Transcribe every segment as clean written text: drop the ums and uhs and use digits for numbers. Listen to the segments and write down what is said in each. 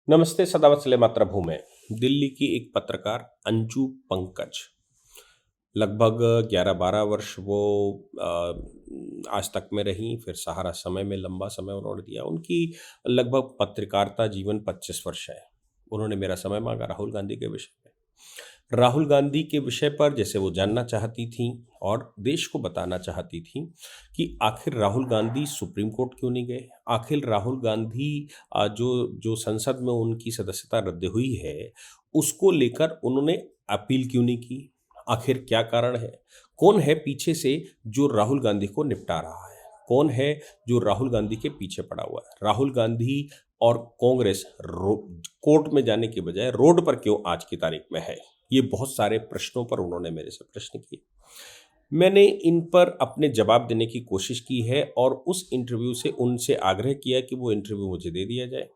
नमस्ते सदावत्सले मातृभूमि। दिल्ली की एक पत्रकार अंजू पंकज लगभग 11-12 वर्ष वो आज तक में रहीं, फिर सहारा समय में लंबा समय उन्होंने दिया। उनकी लगभग पत्रकारिता जीवन 25 वर्ष है। उन्होंने मेरा समय मांगा राहुल गांधी के विषय में। राहुल गांधी के विषय पर जैसे वो जानना चाहती थीं और देश को बताना चाहती थीं कि आखिर राहुल गांधी सुप्रीम कोर्ट क्यों नहीं गए, आखिर राहुल गांधी जो जो संसद में उनकी सदस्यता रद्द हुई है उसको लेकर उन्होंने अपील क्यों नहीं की, आखिर क्या कारण है, कौन है पीछे से जो राहुल गांधी को निपटा रहा है, कौन है जो राहुल गांधी के पीछे पड़ा हुआ है। राहुल गांधी और कांग्रेस कोर्ट में जाने के बजाय रोड पर क्यों आज की तारीख में है। ये बहुत सारे प्रश्नों पर उन्होंने मेरे से प्रश्न किए। मैंने इन पर अपने जवाब देने की कोशिश की है और उस इंटरव्यू से उनसे आग्रह किया कि वो इंटरव्यू मुझे दे दिया जाए।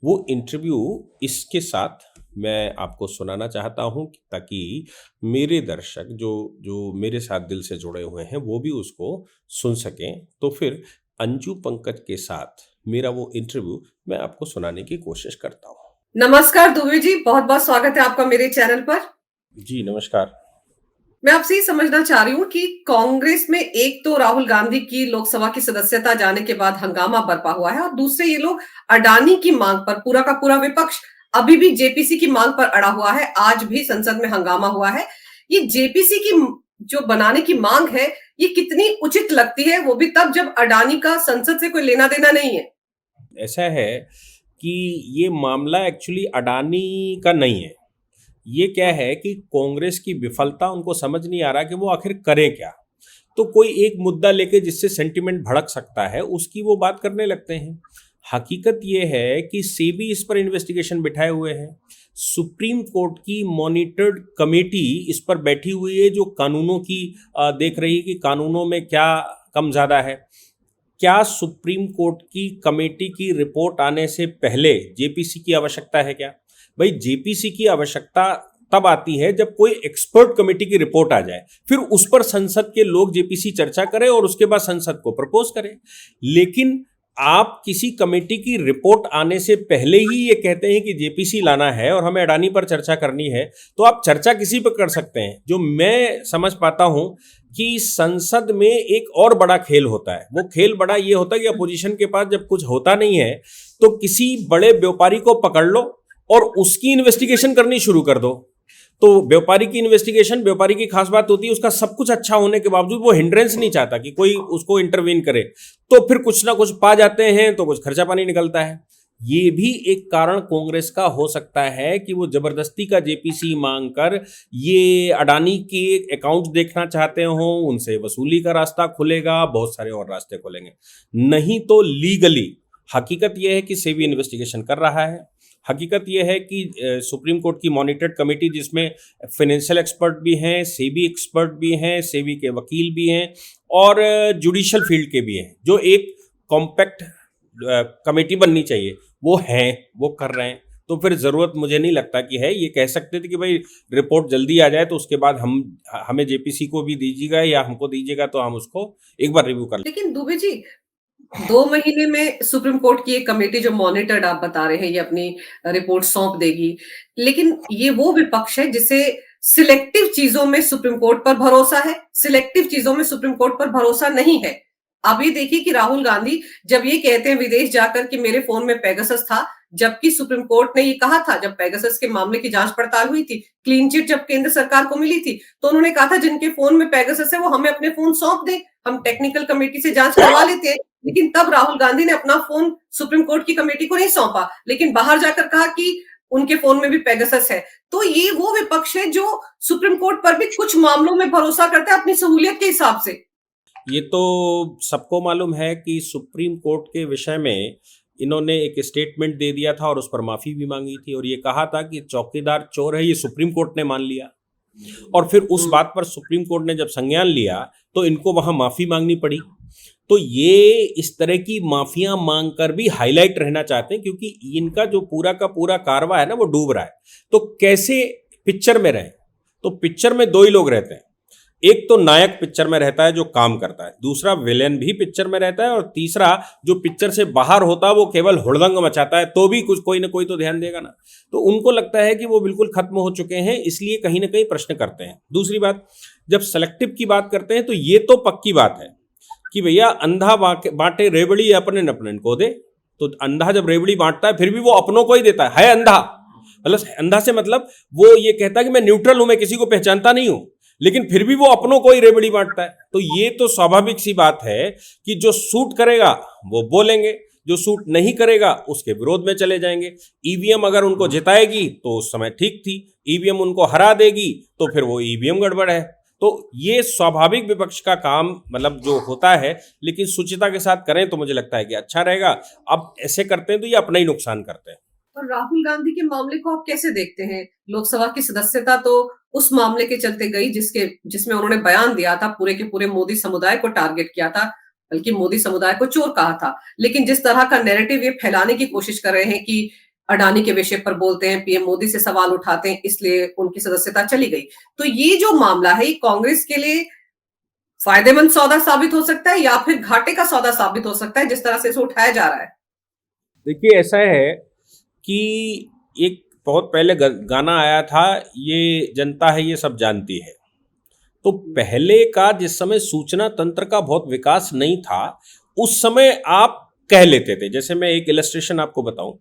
वो इंटरव्यू इसके साथ मैं आपको सुनाना चाहता हूं ताकि मेरे दर्शक जो जो मेरे साथ दिल से जुड़े हुए हैं वो भी उसको सुन सकें। तो फिर अंजू पंकज के साथ मेरा वो इंटरव्यू मैं आपको सुनाने की कोशिश करता हूँ। नमस्कार दुबे जी, बहुत बहुत स्वागत है आपका मेरे चैनल पर। जी नमस्कार। मैं आपसे ये समझना चाह रही हूँ कि कांग्रेस में एक तो राहुल गांधी की लोकसभा की सदस्यता जाने के बाद हंगामा बरपा हुआ है और दूसरे ये लोग अडानी की मांग पर, पूरा का पूरा विपक्ष अभी भी जेपीसी की मांग पर अड़ा हुआ है। आज भी संसद में हंगामा हुआ है। ये जेपीसी की जो बनाने की मांग है, ये कितनी उचित लगती है, वो भी तब जब अडानी का संसद से कोई लेना देना नहीं है। ऐसा है कि ये मामला एक्चुअली अडानी का नहीं है। ये क्या है कि कांग्रेस की विफलता उनको समझ नहीं आ रहा कि वो आखिर करें क्या। तो कोई एक मुद्दा लेके जिससे सेंटिमेंट भड़क सकता है उसकी वो बात करने लगते हैं। हकीकत ये है कि सेबी इस पर इन्वेस्टिगेशन बिठाए हुए है। सुप्रीम कोर्ट की मॉनिटर्ड कमेटी इस पर बैठी हुई है जो कानूनों की देख रही है कि कानूनों में क्या कम ज़्यादा है। क्या सुप्रीम कोर्ट की कमेटी की रिपोर्ट आने से पहले जेपीसी की आवश्यकता है क्या? भाई जेपीसी की आवश्यकता तब आती है जब कोई एक्सपर्ट कमेटी की रिपोर्ट आ जाए, फिर उस पर संसद के लोग जेपीसी चर्चा करें और उसके बाद संसद को प्रपोज करें। लेकिन आप किसी कमेटी की रिपोर्ट आने से पहले ही ये कहते हैं कि जेपीसी लाना है और हमें अडानी पर चर्चा करनी है, तो आप चर्चा किसी पर कर सकते हैं। जो मैं समझ पाता हूं कि संसद में एक और बड़ा खेल होता है। वो खेल बड़ा ये होता है कि अपोजिशन के पास जब कुछ होता नहीं है तो किसी बड़े व्यापारी को पकड़ लो और उसकी इन्वेस्टिगेशन करनी शुरू कर दो। तो व्यापारी की इन्वेस्टिगेशन, व्यापारी की खास बात होती है उसका सब कुछ अच्छा होने के बावजूद वो हिंड्रेंस नहीं चाहता कि कोई उसको इंटरवीन करे, तो फिर कुछ ना कुछ पा जाते हैं, तो कुछ खर्चा पानी निकलता है। ये भी एक कारण कांग्रेस का हो सकता है कि वो जबरदस्ती का जेपीसी मांग कर ये अडानी के अकाउंट देखना चाहते हो, उनसे वसूली का रास्ता खुलेगा, बहुत सारे और रास्ते खुलेंगे। नहीं तो लीगली हकीकत यह है कि सेबी इन्वेस्टिगेशन कर रहा है। हकीकत यह है कि सुप्रीम कोर्ट की मॉनिटर्ड कमेटी जिसमें फाइनेंशियल एक्सपर्ट भी हैं, सेबी एक्सपर्ट भी हैं, सेबी के वकील भी हैं और जुडिशियल फील्ड के भी हैं, जो एक कॉम्पैक्ट कमेटी बननी चाहिए वो हैं, वो कर रहे हैं। तो फिर ज़रूरत मुझे नहीं लगता कि है। ये कह सकते थे कि भाई रिपोर्ट जल्दी आ जाए तो उसके बाद हमें जेपीसी को भी दीजिएगा या हमको दीजिएगा तो हम उसको एक बार रिव्यू कर लें। लेकिन दुबे जी, 2 महीने में सुप्रीम कोर्ट की एक कमेटी जो मॉनिटर्ड आप बता रहे हैं ये अपनी रिपोर्ट सौंप देगी, लेकिन ये वो विपक्ष है जिसे सिलेक्टिव चीजों में सुप्रीम कोर्ट पर भरोसा है, सिलेक्टिव चीजों में सुप्रीम कोर्ट पर भरोसा नहीं है। अब ये देखिए कि राहुल गांधी जब ये कहते हैं विदेश जाकर कि मेरे फोन में पेगासस था, जबकि सुप्रीम कोर्ट ने ये कहा था जब पेगासस के मामले की जांच पड़ताल हुई थी, क्लीन चिट जब केंद्र सरकार को मिली थी, तो उन्होंने कहा था जिनके फोन में पेगासस है वो हमें अपने फोन सौंप दे, हम टेक्निकल कमेटी से जांच करवा लेते हैं। लेकिन तब राहुल गांधी ने अपना फोन सुप्रीम कोर्ट की कमेटी को नहीं सौंपा, लेकिन बाहर जाकर कहा कि उनके फोन में भी पेगासस है। तो ये वो विपक्ष है जो सुप्रीम कोर्ट पर भी कुछ मामलों में भरोसा करता है अपनी सहूलियत के हिसाब से। ये तो सबको मालूम है कि सुप्रीम कोर्ट के विषय में इन्होंने एक स्टेटमेंट दे दिया था और उस पर माफ़ी भी मांगी थी और ये कहा था कि चौकीदार चोर है, ये सुप्रीम कोर्ट ने मान लिया। और फिर उस बात पर सुप्रीम कोर्ट ने जब संज्ञान लिया तो इनको वहाँ माफ़ी मांगनी पड़ी। तो ये इस तरह की माफियां मांग कर भी हाईलाइट रहना चाहते हैं क्योंकि इनका जो पूरा का पूरा कारवा है ना वो डूब रहा है। तो कैसे पिक्चर में रहे, तो पिक्चर में दो ही लोग रहते हैं, एक तो नायक पिक्चर में रहता है जो काम करता है, दूसरा विलेन भी पिक्चर में रहता है, और तीसरा जो पिक्चर से बाहर होता है वो केवल हुड़दंग मचाता है, तो भी कुछ कोई ना कोई तो ध्यान देगा ना। तो उनको लगता है कि वो बिल्कुल खत्म हो चुके हैं, इसलिए कहीं ना कहीं प्रश्न करते हैं। दूसरी बात, जब सेलेक्टिव की बात करते हैं तो ये तो पक्की बात है कि भैया अंधा बांटे रेवड़ी अपने नपनन को दे। तो अंधा जब रेवड़ी बांटता है फिर भी वो अपनों को ही देता है अंधा। मतलब अंधा से मतलब वो ये कहता है कि मैं न्यूट्रल हूं, मैं किसी को पहचानता नहीं हूं, लेकिन फिर भी वो अपनों को ही रेवड़ी बांटता है। तो ये तो स्वाभाविक सी बात है कि जो सूट करेगा वो बोलेंगे, जो सूट नहीं करेगा उसके विरोध में चले जाएंगे। ईवीएम अगर उनको जिताएगी तो उस समय ठीक थी, ईवीएम उनको हरा देगी तो फिर वो ईवीएम गड़बड़ है। तो ये स्वाभाविक विपक्ष का काम मतलब जो होता है, लेकिन सुचिता के साथ करें तो मुझे लगता है कि अच्छा रहेगा। अब ऐसे करते हैं तो ये अपना ही नुकसान करते हैं। और राहुल गांधी के मामले को आप कैसे देखते हैं? लोकसभा की सदस्यता तो उस मामले के चलते गई जिसमें उन्होंने बयान दिया था, पूरे के पूरे मोदी समुदाय को टारगेट किया था, बल्कि मोदी समुदाय को चोर कहा था। लेकिन जिस तरह का नैरेटिव ये फैलाने की कोशिश कर रहे हैं कि अडानी के विषय पर बोलते हैं, पीएम मोदी से सवाल उठाते हैं, इसलिए उनकी सदस्यता चली गई। तो ये जो मामला है, ये कांग्रेस के लिए फायदेमंद सौदा साबित हो सकता है या फिर घाटे का सौदा साबित हो सकता है, जिस तरह से इसे उठाया जा रहा है? देखिए, ऐसा है कि एक बहुत पहले गाना आया था, ये जनता है ये सब जानती है। तो पहले का जिस समय सूचना तंत्र का बहुत विकास नहीं था, उस समय आप कह लेते थे, जैसे मैं एक इलस्ट्रेशन आपको बताऊं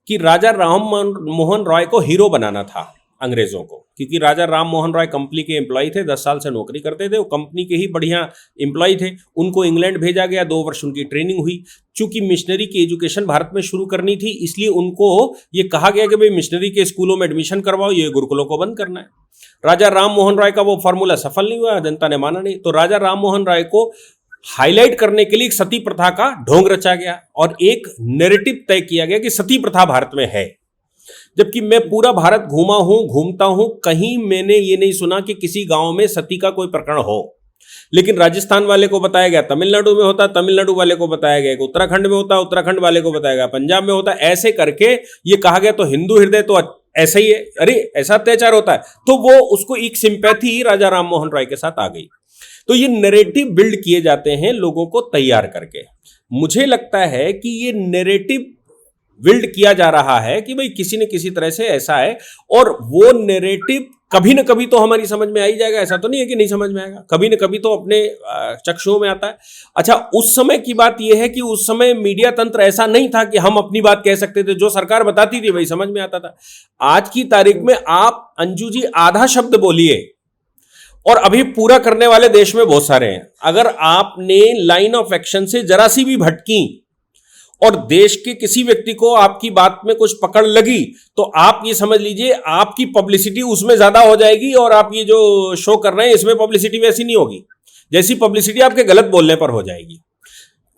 कि राजा राम मोहन रॉय को हीरो बनाना था अंग्रेजों को, क्योंकि राजा राम मोहन रॉय कंपनी के एम्प्लॉय थे, 10 साल से नौकरी करते थे, वो कंपनी के ही बढ़िया एम्प्लॉय थे। उनको इंग्लैंड भेजा गया, 2 वर्ष उनकी ट्रेनिंग हुई। चूंकि मिशनरी की एजुकेशन भारत में शुरू करनी थी, इसलिए उनको ये कहा गया कि भाई मिशनरी के स्कूलों में एडमिशन करवाओ, ये गुरुकुलों को बंद करना है। राजा राम मोहन राय का वो फॉर्मूला सफल नहीं हुआ, जनता ने माना नहीं। तो राजा राम मोहन राय को हाईलाइट करने के लिए एक सती प्रथा का ढोंग रचा गया और एक नैरेटिव तय किया गया कि सती प्रथा भारत में है। जबकि मैं पूरा भारत घूमता हूं, कहीं मैंने ये नहीं सुना कि किसी गांव में सती का कोई प्रकरण हो। लेकिन राजस्थान वाले को बताया गया तमिलनाडु में होता, तमिलनाडु वाले को बताया गया कि उत्तराखंड में होता, उत्तराखंड वाले को बताया गया पंजाब में होता। ऐसे करके ये कहा गया तो हिंदू हृदय तो ऐसा ही है, अरे ऐसा अत्याचार होता है। तो वो उसको एक सिंपैथी राजा राम मोहन राय के साथ आ गई। तो ये नैरेटिव बिल्ड किए जाते हैं लोगों को तैयार करके। मुझे लगता है कि ये नैरेटिव बिल्ड किया जा रहा है कि भाई किसी न किसी तरह से ऐसा है, और वो नैरेटिव कभी न कभी तो हमारी समझ में आ ही जाएगा। ऐसा तो नहीं है कि नहीं समझ में आएगा, कभी न कभी तो अपने चक्षुओं में आता है। अच्छा, उस समय की बात यह है कि उस समय मीडिया तंत्र ऐसा नहीं था कि हम अपनी बात कह सकते थे, जो सरकार बताती थी वही समझ में आता था। आज की तारीख में आप अंजू जी आधा शब्द बोलिए और अभी पूरा करने वाले देश में बहुत सारे हैं। अगर आपने लाइन ऑफ एक्शन से जरा सी भी भटकी और देश के किसी व्यक्ति को आपकी बात में कुछ पकड़ लगी, तो आप ये समझ लीजिए आपकी पब्लिसिटी उसमें ज्यादा हो जाएगी, और आप ये जो शो कर रहे हैं इसमें पब्लिसिटी वैसी नहीं होगी जैसी पब्लिसिटी आपके गलत बोलने पर हो जाएगी।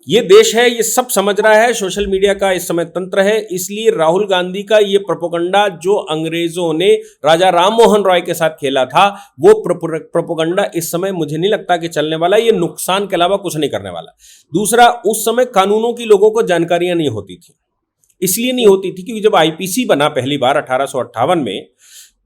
ये देश है, ये सब समझ रहा है, सोशल मीडिया का इस समय तंत्र है। इसलिए राहुल गांधी का ये प्रोपोगंडा जो अंग्रेजों ने राजा राम मोहन रॉय के साथ खेला था, वो प्रोपोगंडा इस समय मुझे नहीं लगता कि चलने वाला। ये नुकसान के अलावा कुछ नहीं करने वाला। दूसरा, उस समय कानूनों की लोगों को जानकारियां नहीं होती थी। इसलिए नहीं होती थी क्योंकि जब आईपीसी बना पहली बार 1858 में,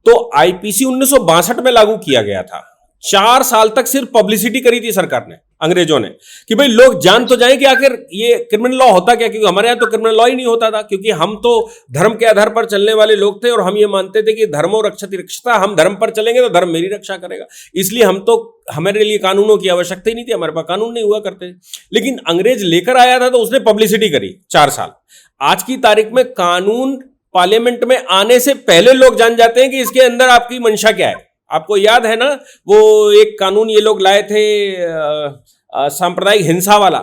तो आईपीसी 1962 में लागू किया गया था। 4 साल तक सिर्फ पब्लिसिटी करी थी सरकार ने, अंग्रेजों ने, कि भाई लोग जान तो जाएं कि आखिर ये क्रिमिनल लॉ होता क्या। क्योंकि हमारे यहां तो क्रिमिनल लॉ ही नहीं होता था, क्योंकि हम तो धर्म के आधार पर चलने वाले लोग थे और हम ये मानते थे कि धर्मो रक्षति रक्षता, हम धर्म पर चलेंगे तो धर्म मेरी रक्षा करेगा। इसलिए हमारे लिए कानूनों की आवश्यकता ही नहीं थी, हमारे पास कानून नहीं हुआ करते। लेकिन अंग्रेज लेकर आया था तो उसने पब्लिसिटी करी 4 साल। आज की तारीख में कानून पार्लियामेंट में आने से पहले लोग जान जाते हैं कि इसके अंदर आपकी मंशा क्या है। आपको याद है ना, वो एक कानून ये लोग लाए थे सांप्रदायिक हिंसा वाला,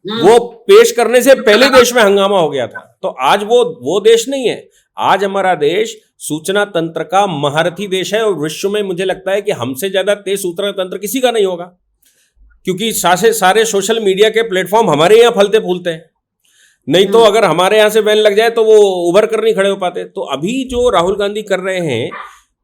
वो पेश करने से पहले देश में हंगामा हो गया था। तो आज वो देश नहीं है। आज हमारा देश सूचना तंत्र का महारथी देश है, और विश्व में मुझे लगता है कि हमसे ज्यादा तेज सूचना तंत्र किसी का नहीं होगा, क्योंकि सारे सोशल मीडिया के प्लेटफॉर्म हमारे यहाँ फलते फूलते हैं। नहीं तो अगर हमारे यहाँ से बैन लग जाए तो वो उभर कर नहीं खड़े हो पाते। तो अभी जो राहुल गांधी कर रहे हैं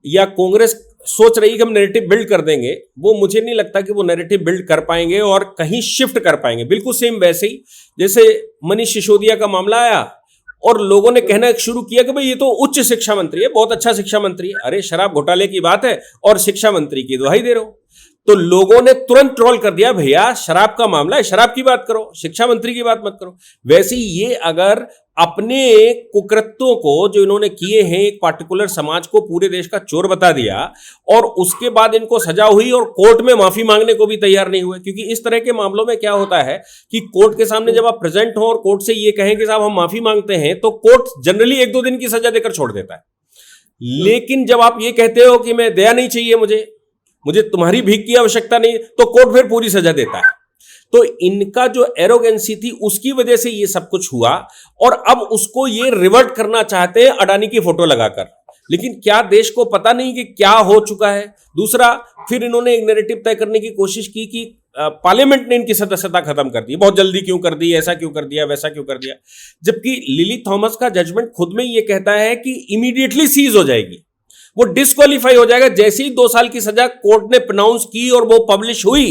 या कांग्रेस सोच रही है कि हम नैरेटिव बिल्ड कर देंगे, वो मुझे नहीं लगता कि वो नैरेटिव बिल्ड कर पाएंगे और कहीं शिफ्ट कर पाएंगे। बिल्कुल सेम वैसे ही जैसे मनीष सिसोदिया का मामला आया और लोगों ने कहना शुरू किया कि भाई ये तो उच्च शिक्षा मंत्री है, बहुत अच्छा शिक्षा मंत्री है। अरे शराब घोटाले की बात है और शिक्षा मंत्री की दुहाई दे रहे हो। तो लोगों ने तुरंत ट्रोल कर दिया, भैया शराब का मामला है, शराब की बात करो, शिक्षा मंत्री की बात मत करो। वैसे ही ये अगर अपने कुकृत्यों को जो इन्होंने किए हैं, एक पार्टिकुलर समाज को पूरे देश का चोर बता दिया और उसके बाद इनको सजा हुई और कोर्ट में माफी मांगने को भी तैयार नहीं हुए, क्योंकि इस तरह के मामलों में क्या होता है कि कोर्ट के सामने जब आप प्रेजेंट हो और कोर्ट से ये कहें कि साहब हम माफी मांगते हैं, तो कोर्ट जनरली 1-2 दिन की सजा देकर छोड़ देता है। लेकिन जब आप ये कहते हो कि मैं दया नहीं चाहिए, मुझे तुम्हारी भीख की आवश्यकता नहीं, तो कोर्ट फिर पूरी सजा देता है। तो इनका जो एरोगेंसी थी उसकी वजह से ये सब कुछ हुआ और अब उसको ये रिवर्ट करना चाहते हैं अडानी की फोटो लगाकर। लेकिन क्या देश को पता नहीं कि क्या हो चुका है? दूसरा, फिर इन्होंने एक नैरेटिव तय करने की कोशिश की कि पार्लियामेंट ने इनकी सदस्यता खत्म कर दी, बहुत जल्दी क्यों कर दी, ऐसा क्यों कर दिया, वैसा क्यों कर दिया, जबकि लिली थॉमस का जजमेंट खुद में ये कहता है कि इमीडिएटली सीज हो जाएगी, वो डिस्क्वालीफाई हो जाएगा। जैसे ही 2 साल की सजा कोर्ट ने प्रोनाउंस की और वो पब्लिश हुई,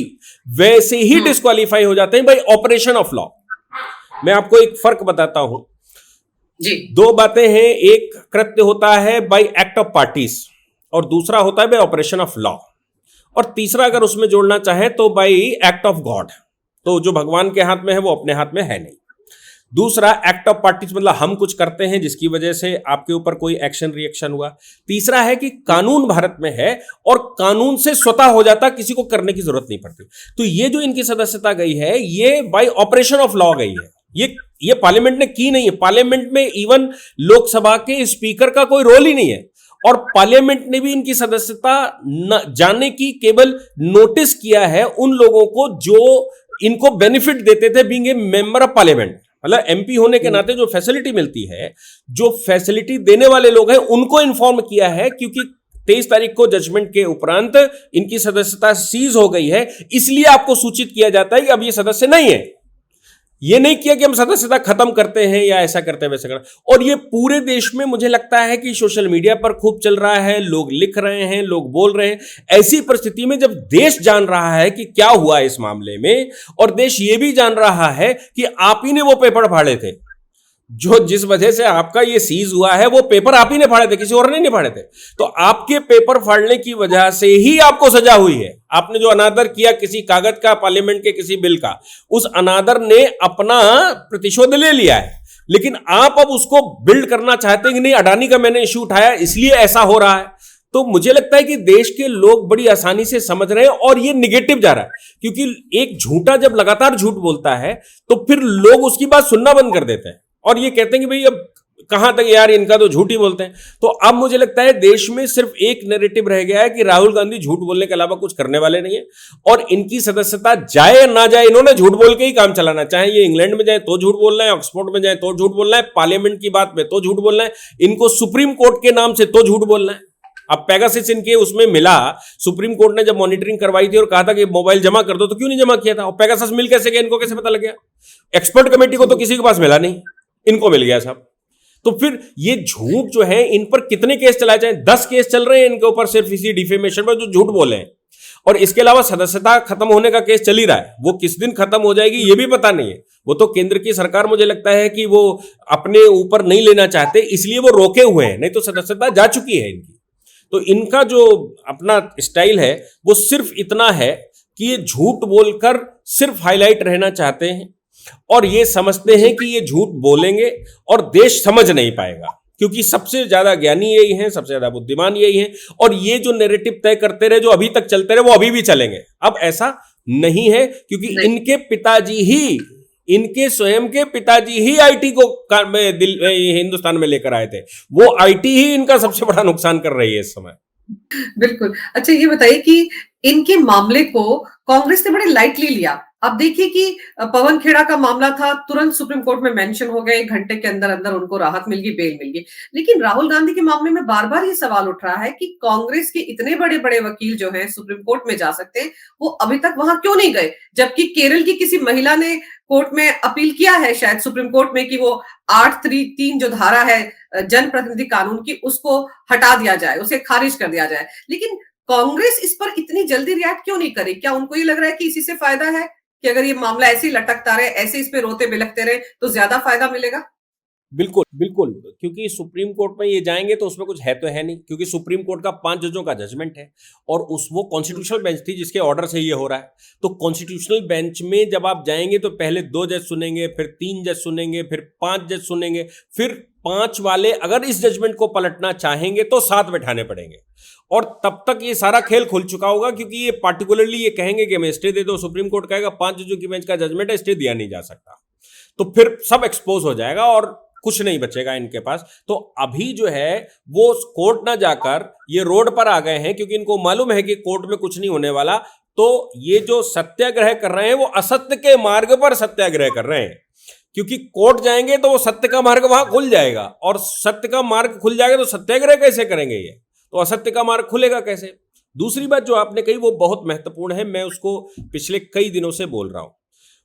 वैसे ही डिस्क्वालीफाई हो जाते हैं बाय ऑपरेशन ऑफ लॉ। मैं आपको एक फर्क बताता हूं जी। 2 बातें हैं, एक कृत्य होता है बाय एक्ट ऑफ पार्टीज और दूसरा होता है बाय ऑपरेशन ऑफ लॉ, और तीसरा अगर उसमें जोड़ना चाहे तो बाय एक्ट ऑफ गॉड। तो जो भगवान के हाथ में है वो अपने हाथ में है नहीं। दूसरा, एक्ट ऑफ पार्टीज मतलब हम कुछ करते हैं जिसकी वजह से आपके ऊपर कोई एक्शन रिएक्शन हुआ। तीसरा है कि कानून भारत में है और कानून से स्वतः हो जाता, किसी को करने की जरूरत नहीं पड़ती। तो ये जो इनकी सदस्यता गई है ये बाय ऑपरेशन ऑफ लॉ गई है, ये पार्लियामेंट ने की नहीं है। पार्लियामेंट में इवन लोकसभा के स्पीकर का कोई रोल ही नहीं है और पार्लियामेंट ने भी इनकी सदस्यता न जाने की केवल नोटिस किया है उन लोगों को जो इनको बेनिफिट देते थे being a member of parliament. मतलब एमपी होने के नाते जो फैसिलिटी मिलती है, जो फैसिलिटी देने वाले लोग हैं उनको इन्फॉर्म किया है, क्योंकि 23 तारीख को जजमेंट के उपरांत इनकी सदस्यता सीज हो गई है, इसलिए आपको सूचित किया जाता है कि अब ये सदस्य नहीं है। ये नहीं किया कि हम सदस्यता खत्म करते हैं या ऐसा करते हैं वैसा करते हैं। और ये पूरे देश में मुझे लगता है कि सोशल मीडिया पर खूब चल रहा है, लोग लिख रहे हैं, लोग बोल रहे हैं। ऐसी परिस्थिति में जब देश जान रहा है कि क्या हुआ इस मामले में और देश ये भी जान रहा है कि आप ही ने वो पेपर फाड़े थे, जो जिस वजह से आपका ये सीज हुआ है वो पेपर आप ही ने फाड़े थे, किसी और ने नहीं फाड़े थे। तो आपके पेपर फाड़ने की वजह से ही आपको सजा हुई है। आपने जो अनादर किया किसी कागज का, पार्लियामेंट के किसी बिल का, उस अनादर ने अपना प्रतिशोध ले लिया है। लेकिन आप अब उसको बिल्ड करना चाहते हैं कि नहीं, अडानी का मैंने इश्यू उठाया इसलिए ऐसा हो रहा है। तो मुझे लगता है कि देश के लोग बड़ी आसानी से समझ रहे हैं और ये निगेटिव जा रहा है, क्योंकि एक झूठा जब लगातार झूठ बोलता है तो फिर लोग उसकी बात सुनना बंद कर देते हैं और ये कहते हैं कि भाई अब कहां तक यार, इनका तो झूठ ही बोलते हैं। तो अब मुझे लगता है देश में सिर्फ एक नैरेटिव रह गया है कि राहुल गांधी झूठ बोलने के अलावा कुछ करने वाले नहीं है और इनकी सदस्यता जाए या ना जाए, इन्होंने झूठ बोल के ही काम चलाना। चाहे ये इंग्लैंड में जाए तो झूठ बोलना है, ऑक्सफोर्ड में जाए तो झूठ बोलना है, पार्लियामेंट की बात में तो झूठ बोलना है, इनको सुप्रीम कोर्ट के नाम से तो झूठ बोलना है। अब पेगासस इनके उसमें मिला, सुप्रीम कोर्ट ने जब मॉनिटरिंग करवाई थी और कहा था कि मोबाइल जमा कर दो, तो क्यों नहीं जमा किया था? और पेगासस मिल कैसे गया, इनको कैसे पता लग गया? एक्सपर्ट कमेटी को तो किसी के पास मिला नहीं, इनको मिल गया साहब। तो फिर ये झूठ जो है, इन पर कितने केस चलाए जाए? 10 केस चल रहे हैं इनके ऊपर सिर्फ इसी डिफेमेशन पर, जो झूठ बोले हैं। और इसके अलावा सदस्यता खत्म होने का केस चल ही रहा है, वो किस दिन खत्म हो जाएगी ये भी पता नहीं है। वो तो केंद्र की सरकार मुझे लगता है कि वो अपने ऊपर नहीं लेना चाहते, इसलिए वो रोके हुए हैं, नहीं तो सदस्यता जा चुकी है इनकी। तो इनका जो अपना स्टाइल है वो सिर्फ इतना है कि ये झूठ बोलकर सिर्फ हाईलाइट रहना चाहते हैं और ये समझते हैं कि ये झूठ बोलेंगे और देश समझ नहीं पाएगा, क्योंकि सबसे ज्यादा ज्ञानी यही हैं, सबसे ज्यादा बुद्धिमान यही हैं। और ये जो नैरेटिव तय करते रहे, जो अभी तक चलते रहे, वो अभी भी चलेंगे। अब ऐसा नहीं है, क्योंकि इनके पिताजी ही, इनके स्वयं के पिताजी ही आईटी को हिंदुस्तान में लेकर आए थे। वो आईटी ही इनका सबसे बड़ा नुकसान कर रही है इस समय। बिल्कुल। अच्छा, ये बताइए कि इनके मामले को कांग्रेस ने बड़े लाइटली लिया। अब देखिए कि पवन खेड़ा का मामला था, तुरंत सुप्रीम कोर्ट में मेंशन हो गया, 1 घंटे के अंदर अंदर उनको राहत मिल गई, बेल मिल गई। लेकिन राहुल गांधी के मामले में बार बार ये सवाल उठ रहा है कि कांग्रेस के इतने बड़े बड़े वकील जो हैं सुप्रीम कोर्ट में जा सकते हैं, वो अभी तक वहां क्यों नहीं गए? जबकि केरल की किसी महिला ने कोर्ट में अपील किया है, शायद सुप्रीम कोर्ट में, कि वो 833 जो धारा है जनप्रतिनिधि कानून की, उसको हटा दिया जाए, उसे खारिज कर दिया जाए। लेकिन कांग्रेस इस पर इतनी जल्दी रिएक्ट क्यों नहीं करे? क्या उनको ये लग रहा है कि इसी से फायदा है कि अगर ये मामला ऐसे ही लटकता रहे, ऐसे इस पे रोते बिलखते रहे, तो ज्यादा फायदा मिलेगा? बिल्कुल, बिल्कुल, क्योंकि सुप्रीम कोर्ट में ये जाएँगे तो उसमें कुछ है तो है नहीं, क्योंकि सुप्रीम कोर्ट का 5 जजों का जजमेंट है और उस वो हुँ, कॉन्स्टिट्यूशनल बेंच थी जिसके ऑर्डर से ये हो रहा है। तो कॉन्स्टिट्यूशनल बेंच में जब आप जाएँगे तो पहले 2 जज सुनेंगे, फिर 3 जज सुनेंगे, फिर 5 जज सुनेंगे, फिर 5 वाले अगर इस जजमेंट को पलटना चाहेंगे तो 7 बैठाने पड़ेंगे। और तब तक ये सारा खेल खुल चुका होगा, क्योंकि ये पार्टिकुलरली ये कहेंगे कि हमें स्टे दे दो, सुप्रीम कोर्ट कहेगा 5 जजों की बेंच का जजमेंट है, स्टे दिया नहीं जा सकता। तो फिर सब एक्सपोज हो जाएगा और कुछ नहीं बचेगा इनके पास। तो अभी जो है वो कोर्ट ना जाकर ये रोड पर आ गए हैं, क्योंकि इनको मालूम है कि कोर्ट में कुछ नहीं होने वाला। तो ये जो सत्याग्रह कर रहे हैं वो असत्य के मार्ग पर सत्याग्रह कर रहे हैं, क्योंकि कोर्ट जाएंगे तो वो सत्य का मार्ग वहां खुल जाएगा, और सत्य का मार्ग खुल जाएगा तो सत्याग्रह कैसे करेंगे ये, तो असत्य का मार्ग खुलेगा कैसे। दूसरी बात जो आपने कही वो बहुत महत्वपूर्ण है, मैं उसको पिछले कई दिनों से बोल रहा हूं,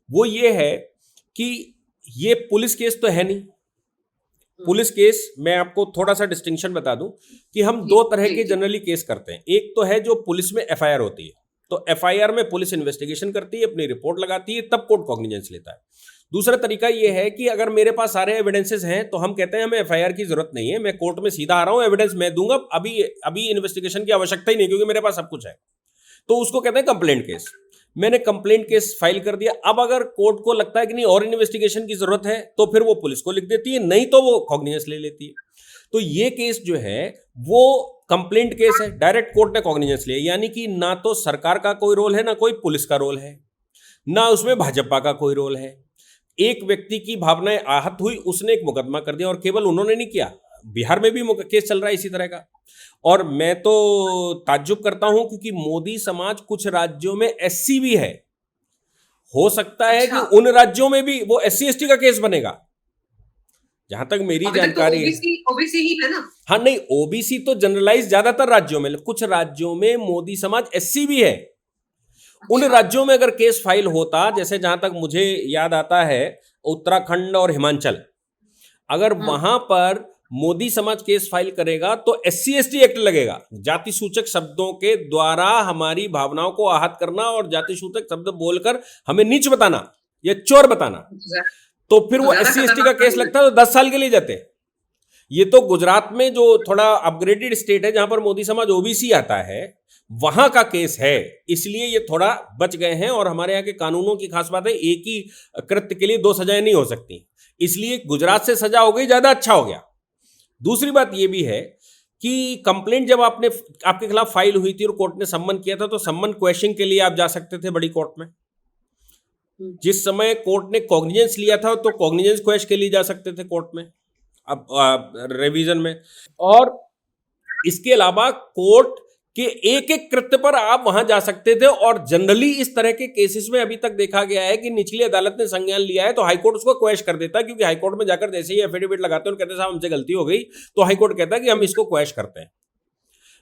वो ये है कि ये पुलिस केस तो है नहीं। हुँ। पुलिस केस मैं आपको थोड़ा सा डिस्टिंक्शन बता दूं कि हम जी, दो तरह जी, के जी। जनरली केस करते हैं। एक तो है जो पुलिस में एफआईआर होती है, तो एफआईआर में पुलिस इन्वेस्टिगेशन करती है, अपनी रिपोर्ट लगाती है, तब कोर्ट कॉग्निजेंस लेता है। दूसरा तरीका यह है कि अगर मेरे पास सारे एविडेंसेस हैं तो हम कहते हैं हमें एफआईआर की जरूरत नहीं है, मैं कोर्ट में सीधा आ रहा हूं, एविडेंस मैं दूंगा, अभी अभी इन्वेस्टिगेशन की आवश्यकता ही नहीं क्योंकि मेरे पास सब कुछ है। तो उसको कहते हैं कंप्लेंट केस। मैंने कंप्लेंट केस फाइल कर दिया। अब अगर कोर्ट को लगता है कि नहीं और इन्वेस्टिगेशन की जरूरत है तो फिर वो पुलिस को लिख देती है, नहीं तो वो कॉग्निजेंस ले लेती है। तो ये केस जो है वो कंप्लेंट केस है, डायरेक्ट कोर्ट ने कॉग्निजेंस लिया, यानी कि ना तो सरकार का कोई रोल है, ना कोई पुलिस का रोल है, ना उसमें भाजपा का कोई रोल है। एक व्यक्ति की भावनाएं आहत हुई, उसने एक मुकदमा कर दिया, और केवल उन्होंने नहीं किया, बिहार में भी केस चल रहा है इसी तरह का। और मैं तो ताज्जुब करता हूं क्योंकि मोदी समाज कुछ राज्यों में एससी भी है, हो सकता है कि अच्छा, उन राज्यों में भी वो एससी एसटी का केस बनेगा, जहां तक मेरी अभी तक तो जानकारी है। ओबीसी ओबीसी ही है ना? हाँ नहीं, ओबीसी तो जनरलाइज ज्यादातर राज्यों में, कुछ राज्यों में मोदी समाज एससी भी है। उन अच्छा। राज्यों में अगर केस फाइल होता, जैसे जहां तक मुझे याद आता है उत्तराखंड और हिमाचल, अगर हुँ, वहां पर मोदी समाज केस फाइल करेगा तो एससी एसटी एक्ट लगेगा, जाति सूचक शब्दों के द्वारा हमारी भावनाओं को आहत करना और जाति सूचक शब्द बोलकर हमें नीच बताना या चोर बताना, तो फिर तो वो ज़्यादा एससी एसटी का खतरनाक केस कानून है। लगता है तो 10 साल के लिए जाते। ये तो गुजरात में जो थोड़ा अपग्रेडेड स्टेट है जहां पर मोदी समाज ओबीसी आता है, वहां का केस है, इसलिए ये थोड़ा बच गए हैं। और हमारे यहाँ के कानूनों की खास बात है, एक ही कृत्य के लिए 2 सजाएं नहीं हो सकती, इसलिए गुजरात से सजा हो गई, ज्यादा अच्छा हो गया। दूसरी बात यह भी है कि कंप्लेंट जब आपके खिलाफ फाइल हुई थी और कोर्ट ने सम्मन किया था, तो सम्मन क्वेश्चन के लिए आप जा सकते थे बड़ी कोर्ट में। हुँ, जिस समय कोर्ट ने कॉग्निजेंस लिया था तो कॉग्निजेंस क्वेश्चन के लिए जा सकते थे कोर्ट में, अब रिवीजन में। और इसके अलावा कोर्ट के एक एक कृत्य पर आप वहां जा सकते थे, और जनरली इस तरह के केसेस में अभी तक देखा गया है कि निचली अदालत ने संज्ञान लिया है तो हाईकोर्ट उसको क्वेश कर देता है, क्योंकि हाईकोर्ट में जाकर जैसे ही एफिडेविट लगाते हैं और कहते हैं साहब हमसे गलती हो गई, तो हाईकोर्ट कहता है कि हम इसको क्वेश करते हैं।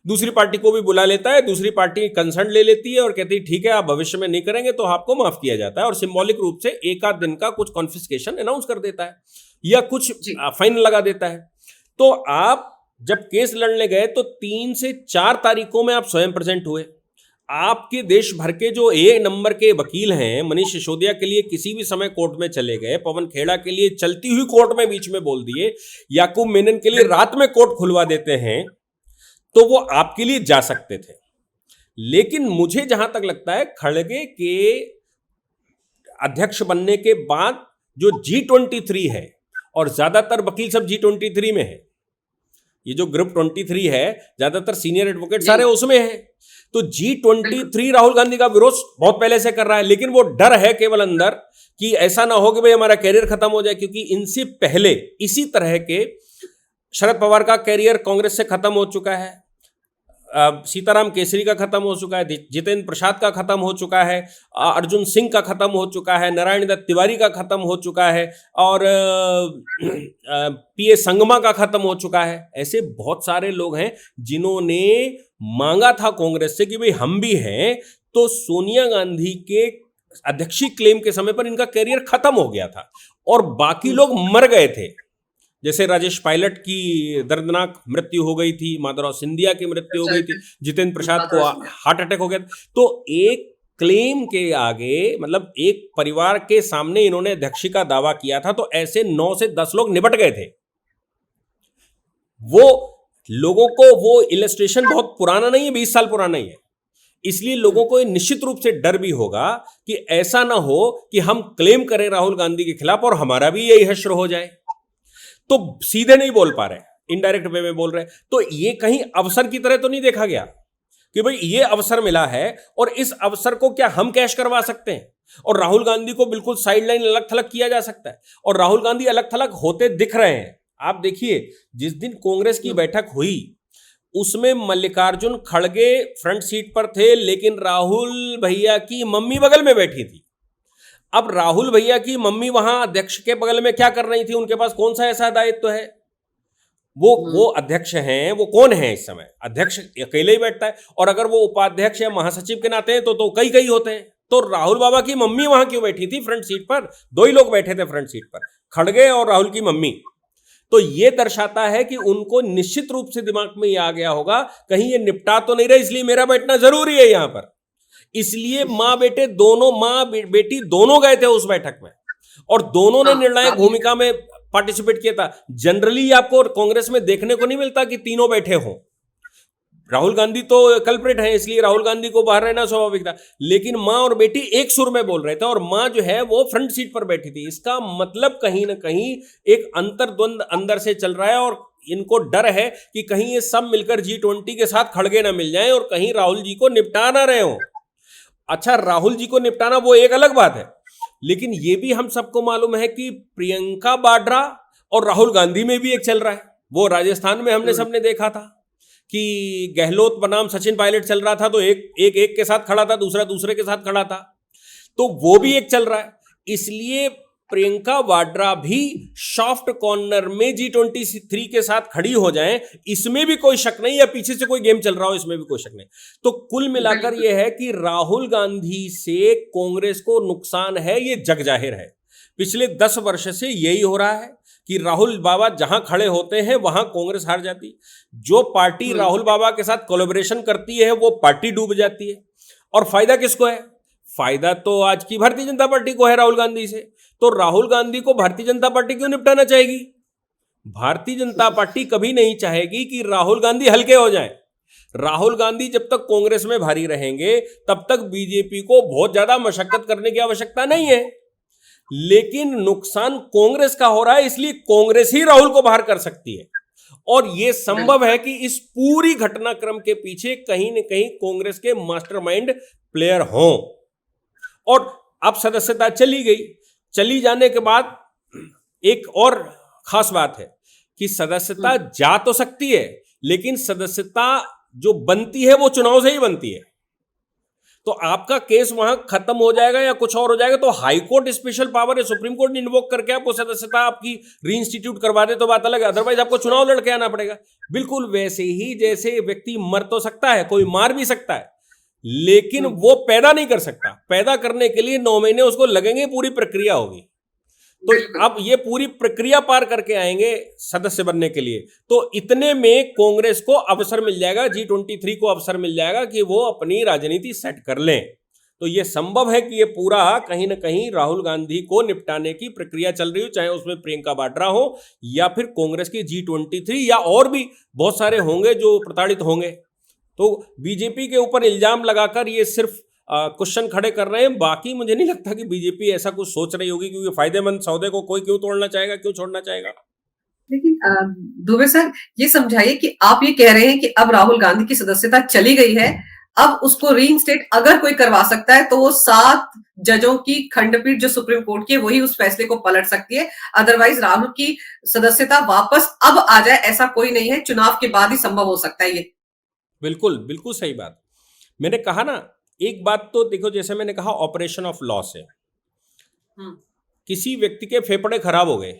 दूसरी पार्टी को भी बुला लेता है, दूसरी पार्टी कंसर्न ले लेती है और कहती है ठीक है आप भविष्य में नहीं करेंगे तो आपको माफ किया जाता है, और सिंबॉलिक रूप से एक आध दिन का कुछ कॉन्फिस्केशन अनाउंस कर देता है या कुछ जी। फाइन लगा देता है। तो आप जब केस लड़ने गए तो 3 से 4 तारीखों में आप स्वयं प्रेजेंट हुए। आपके देश भर के जो ए नंबर के वकील हैं, मनीष सिसोदिया के लिए किसी भी समय कोर्ट में चले गए, पवन खेड़ा के लिए चलती हुई कोर्ट में बीच में बोल दिए, याकूब मेनन के लिए रात में कोर्ट खुलवा देते हैं, तो वो आपके लिए जा सकते थे। लेकिन मुझे जहां तक लगता है खड़गे के अध्यक्ष बनने के बाद जो G23 है, और ज्यादातर वकील सब G23 में है, ये जो ग्रुप 23 है ज्यादातर सीनियर एडवोकेट जी, सारे उसमें हैं, तो बिल्कुल। G23 राहुल गांधी का विरोध बहुत पहले से कर रहा है, लेकिन वो डर है केवल अंदर कि ऐसा ना हो कि भाई हमारा कैरियर खत्म हो जाए, क्योंकि इनसे पहले इसी तरह के शरद पवार का कैरियर कांग्रेस से खत्म हो चुका है, सीताराम केसरी का खत्म हो चुका है, जितेंद्र प्रसाद का खत्म हो चुका है, अर्जुन सिंह का खत्म हो चुका है, नारायण दत्त तिवारी का खत्म हो चुका है, और पीए संगमा का खत्म हो चुका है। ऐसे बहुत सारे लोग हैं जिन्होंने मांगा था कांग्रेस से कि भाई हम भी हैं, तो सोनिया गांधी के अध्यक्षीय क्लेम के समय पर इनका कैरियर खत्म हो गया था और बाकी हुँ, लोग मर गए थे। जैसे राजेश पायलट की दर्दनाक मृत्यु हो गई थी, माधवराव सिंधिया की मृत्यु हो अच्छा, गई थी, जितेंद्र प्रसाद को माधव सिंह। हार्ट अटैक हो गया था। तो एक क्लेम के आगे, मतलब एक परिवार के सामने इन्होंने अध्यक्ष का दावा किया था, तो ऐसे 9 से 10 लोग निपट गए थे। वो लोगों को, वो इलस्ट्रेशन बहुत पुराना नहीं है, 20 साल पुराना ही है, इसलिए लोगों को निश्चित रूप से डर भी होगा कि ऐसा ना हो कि हम क्लेम करें राहुल गांधी के खिलाफ और हमारा भी यही हश्र हो जाए। तो सीधे नहीं बोल पा रहे, इनडायरेक्ट वे में बोल रहे। तो ये कहीं अवसर की तरह तो नहीं देखा गया कि भाई ये अवसर मिला है और इस अवसर को क्या हम कैश करवा सकते हैं, और राहुल गांधी को बिल्कुल साइडलाइन अलग थलग किया जा सकता है। और राहुल गांधी अलग थलग होते दिख रहे हैं। आप देखिए, जिस दिन कांग्रेस की बैठक हुई उसमें मल्लिकार्जुन खड़गे फ्रंट सीट पर थे, लेकिन राहुल भैया की मम्मी बगल में बैठी थी। अब राहुल भैया की मम्मी वहां अध्यक्ष के बगल में क्या कर रही थी, उनके पास कौन सा ऐसा दायित्व है? वो अध्यक्ष हैं, वो कौन है इस समय? अध्यक्ष अकेले ही बैठता है, और अगर वो उपाध्यक्ष या महासचिव के नाते हैं तो कई कई होते हैं। तो राहुल बाबा की मम्मी वहां क्यों बैठी थी फ्रंट सीट पर? 2 ही लोग बैठे थे फ्रंट सीट पर, खड़गे और राहुल की मम्मी। तो ये दर्शाता है कि उनको निश्चित रूप से दिमाग में ये आ गया होगा, कहीं ये निपटा तो नहीं रहा, इसलिए मेरा बैठना जरूरी है यहां पर। इसलिए मां बेटी दोनों गए थे उस बैठक में, और दोनों ने निर्णायक भूमिका में पार्टिसिपेट किया था। जनरली आपको कांग्रेस में देखने को नहीं मिलता कि तीनों बैठे हों। राहुल गांधी तो कल्प्रिट है, इसलिए राहुल गांधी को बाहर रहना स्वाभाविक था, लेकिन मां और बेटी एक सुर में बोल रहे थे, और मां जो है वो फ्रंट सीट पर बैठी थी। इसका मतलब कहीं ना कहीं एक अंतर्द्वंद अंदर से चल रहा है, और इनको डर है कि कहीं ये सब मिलकर G20 के साथ खड़गे ना मिल जाएं और कहीं राहुल जी को निपटा ना रहे हो। अच्छा, राहुल जी को निपटाना वो एक अलग बात है, लेकिन ये भी हम सबको मालूम है कि प्रियंका वाड्रा और राहुल गांधी में भी एक चल रहा है। वो राजस्थान में हमने सबने देखा था कि गहलोत बनाम सचिन पायलट चल रहा था, तो एक के साथ खड़ा था, दूसरा दूसरे के साथ खड़ा था, तो वो भी एक चल रहा है। इसलिए प्रियंका वाड्रा भी सॉफ्ट कॉर्नर में G23 के साथ खड़ी हो जाएं, इसमें भी कोई शक नहीं, या पीछे से कोई गेम चल रहा हो इसमें भी कोई शक नहीं। तो कुल मिलाकर यह है कि राहुल गांधी से कांग्रेस को नुकसान है, ये जग जाहिर है। पिछले 10 वर्ष से यही हो रहा है कि राहुल बाबा जहां खड़े होते हैं वहां कांग्रेस हार जाती। जो पार्टी राहुल बाबा के साथ कोलैबोरेशन करती है वो पार्टी डूब जाती है। और फायदा किसको है? फायदा तो आज की भारतीय जनता पार्टी को है राहुल गांधी से। तो राहुल गांधी को भारतीय जनता पार्टी क्यों निपटाना चाहेगी? भारतीय जनता पार्टी कभी नहीं चाहेगी कि राहुल गांधी हल्के हो जाएं। राहुल गांधी जब तक कांग्रेस में भारी रहेंगे तब तक बीजेपी को बहुत ज्यादा मशक्कत करने की आवश्यकता नहीं है, लेकिन नुकसान कांग्रेस का हो रहा है, इसलिए कांग्रेस ही राहुल को बाहर कर सकती है। और यह संभव है कि इस पूरी घटनाक्रम के पीछे कहीं न कहीं कांग्रेस के मास्टरमाइंड प्लेयर हों। और अब सदस्यता चली गई, चली जाने के बाद एक और खास बात है कि सदस्यता जा तो सकती है, लेकिन सदस्यता जो बनती है वो चुनाव से ही बनती है। तो आपका केस वहां खत्म हो जाएगा या कुछ और हो जाएगा तो हाई कोर्ट स्पेशल पावर है, सुप्रीम कोर्ट इन्वोक करके आपको सदस्यता आपकी रीइंस्टीट्यूट करवा दे तो बात अलग है, अदरवाइज आपको चुनाव लड़के आना पड़ेगा। बिल्कुल वैसे ही जैसे व्यक्ति मर तो सकता है, कोई मार भी सकता है, लेकिन वो पैदा नहीं कर सकता। पैदा करने के लिए 9 महीने उसको लगेंगे, पूरी प्रक्रिया होगी। तो अब ये पूरी प्रक्रिया पार करके आएंगे सदस्य बनने के लिए, तो इतने में कांग्रेस को अवसर मिल जाएगा, G23 को अवसर मिल जाएगा कि वो अपनी राजनीति सेट कर लें। तो ये संभव है कि ये पूरा कहीं ना कहीं राहुल गांधी को निपटाने की प्रक्रिया चल रही हो, चाहे उसमें प्रियंका वाड्रा हो या फिर कांग्रेस की G23 या और भी बहुत सारे होंगे जो प्रताड़ित होंगे। तो बीजेपी के ऊपर इल्जाम लगाकर ये सिर्फ क्वेश्चन खड़े कर रहे हैं। बाकी मुझे नहीं लगता कि बीजेपी ऐसा कुछ सोच रही होगी, क्योंकि फायदेमंद सौदे को कोई क्यों तोड़ना चाहेगा, क्यों छोड़ना चाहेगा। लेकिन दुबे सर, ये समझाइए कि आप ये कह रहे हैं कि अब राहुल गांधी की सदस्यता चली गई है, अब उसको रीइंस्टेट अगर कोई करवा सकता है तो वो 7 जजों की खंडपीठ जो सुप्रीम कोर्ट की है वही उस फैसले को पलट सकती है। अदरवाइज राहुल की सदस्यता वापस अब आ जाए ऐसा कोई नहीं है, चुनाव के बाद ही संभव हो सकता है ये। बिल्कुल बिल्कुल सही बात। मैंने कहा ना, एक बात तो देखो, जैसे मैंने कहा ऑपरेशन ऑफ लॉ से किसी व्यक्ति के फेफड़े खराब हो गए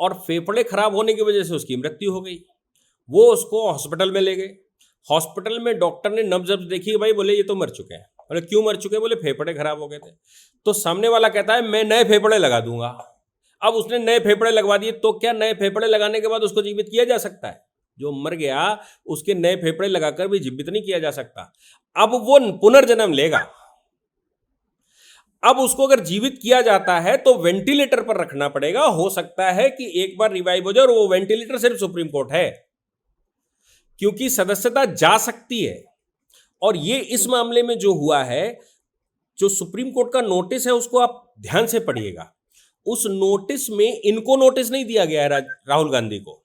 और फेफड़े खराब होने की वजह से उसकी मृत्यु हो गई, वो उसको हॉस्पिटल में ले गए। हॉस्पिटल में डॉक्टर ने नब्ज देखी, भाई बोले ये तो मर चुके हैं। बोले क्यों मर चुके? बोले फेफड़े खराब हो गए थे। तो सामने वाला कहता है मैं नए फेफड़े लगा दूंगा। अब उसने नए फेफड़े लगवा दिए, तो क्या नए फेफड़े लगाने के बाद उसको जीवित किया जा सकता है? जो मर गया उसके नए फेफड़े लगाकर भी जीवित नहीं किया जा सकता। अब वो पुनर्जन्म लेगा, अब उसको अगर जीवित किया जाता है तो वेंटिलेटर पर रखना पड़ेगा। हो सकता है कि एक बार रिवाइव हो जाए और वो वेंटिलेटर सिर्फ सुप्रीम कोर्ट है, क्योंकि सदस्यता जा सकती है। और ये इस मामले में जो हुआ है, जो सुप्रीम कोर्ट का नोटिस है उसको आप ध्यान से पढ़िएगा। उस नोटिस में इनको नोटिस नहीं दिया गया है, राहुल गांधी को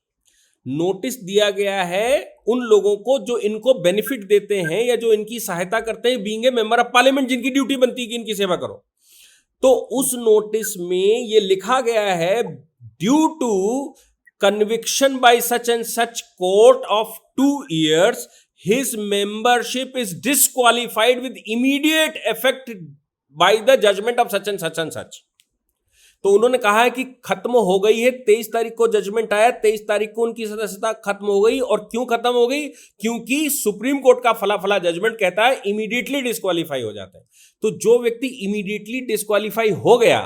नोटिस दिया गया है उन लोगों को जो इनको बेनिफिट देते हैं या जो इनकी सहायता करते हैं, being a member of parliament, जिनकी ड्यूटी बनती है कि इनकी सेवा करो। तो उस नोटिस में ये लिखा गया है, due to conviction by such and such court of 2 years his membership is disqualified with immediate effect by the judgment of such and such and such। तो उन्होंने कहा है कि खत्म हो गई है, 23 तारीख को जजमेंट आया, 23 तारीख को उनकी सदस्यता खत्म हो गई। और क्यों खत्म हो गई? क्योंकि सुप्रीम कोर्ट का फला फला जजमेंट कहता है इमीडिएटली डिस्क्वालीफाई हो जाता है। तो जो व्यक्ति इमीडिएटली डिस्क्वालीफाई हो गया,